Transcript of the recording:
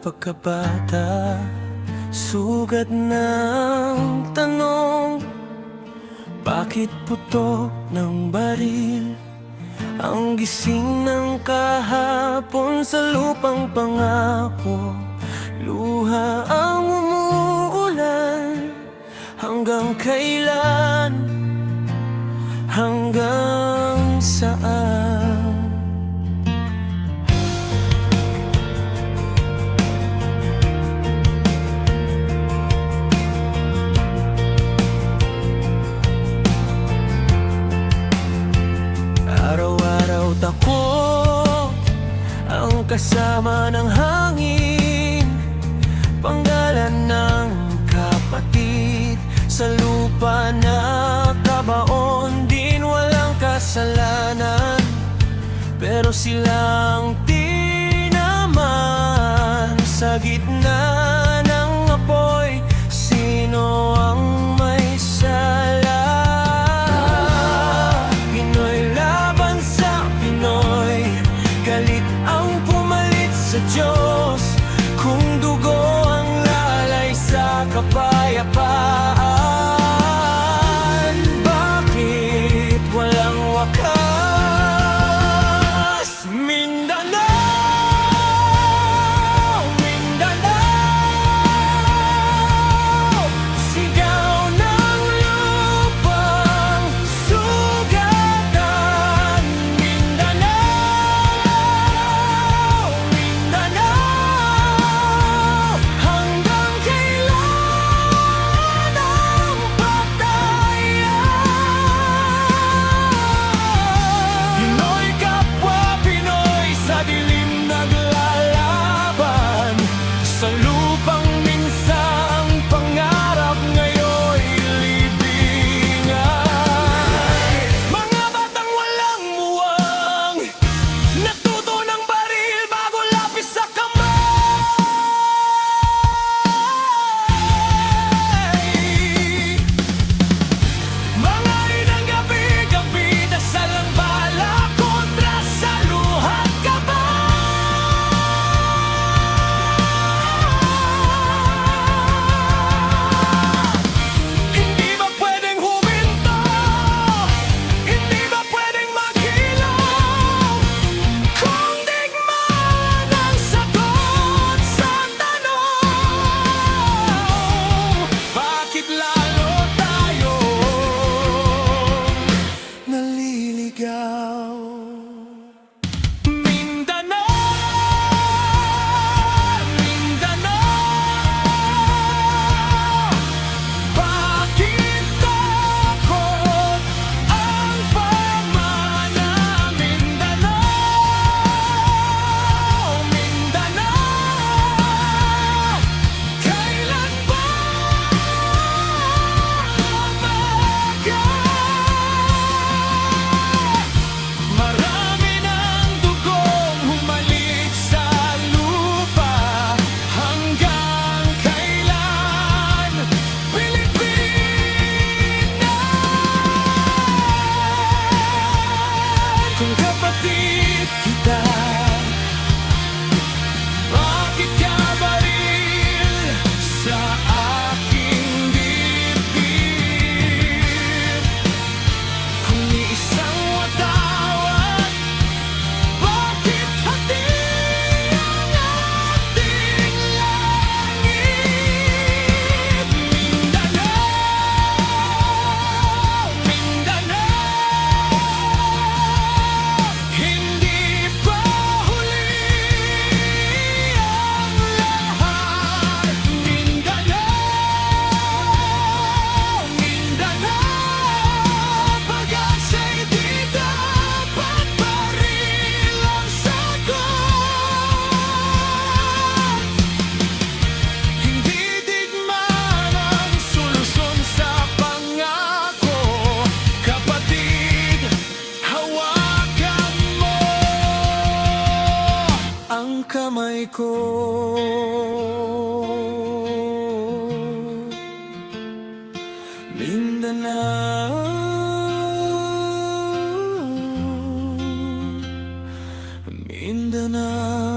pagkabata, sugat ng tanong, bakit putok ng baril ang gising ng kahapon sa lupang pangako? Luha ang umuulan, hanggang kailan? Hanggang saan? Araw-araw takot ang kasama ng hangin, panggalan ng kapatid sa lupa na kabaon din. Walang kasalanan, pero silang tinaman sa gitna ng apoy. Sino ang may sala? Pinoy laban sa Pinoy, galit ang pumalit sa Diyos. Kung dugo ang lalay sa kapayapaan, bakit walang wakas? Mindanao, Mindanao, sigaw ng lupang sugatan. Mindanao, Mindanao, hanggang kailan ang batayan? Pinoy kapwa Pinoy sa dilim naglalaban, sa lupang minsang pangarap ngayon'y libingan. Mga batang walang muwang, natuto ng baril bago lapis sa kamay. Mga inang gabi-gabi, dasal ang bala kontra sa luhat kabal. Hindi ba pwedeng huminto? Hindi ba pwedeng maghilom? Kung digmaan ang sagot sa tanong, bakit lalo tayong naliligaw? Mindanao, Mindanao, bakit takot ang pamana? Mindanao, Mindanao, kailan ba umagat? Marami ng dugong humalik sa lupa, hanggang kailan, Pilipinas? Kung kapatid kita, bakit ka baril sa aking bibig? Kung isang watawat, bakit hati ang ating langit? Mindanao, Mindanao, hindi pa huli ang lahat. Mindanao, Mindanao, pag-asa'y di dapat baril ang sagot. Hindi digmaan ang solusyon sa pangako. Kapatid, hawakan mo ang kamay ko. Mindanao, Mindanao.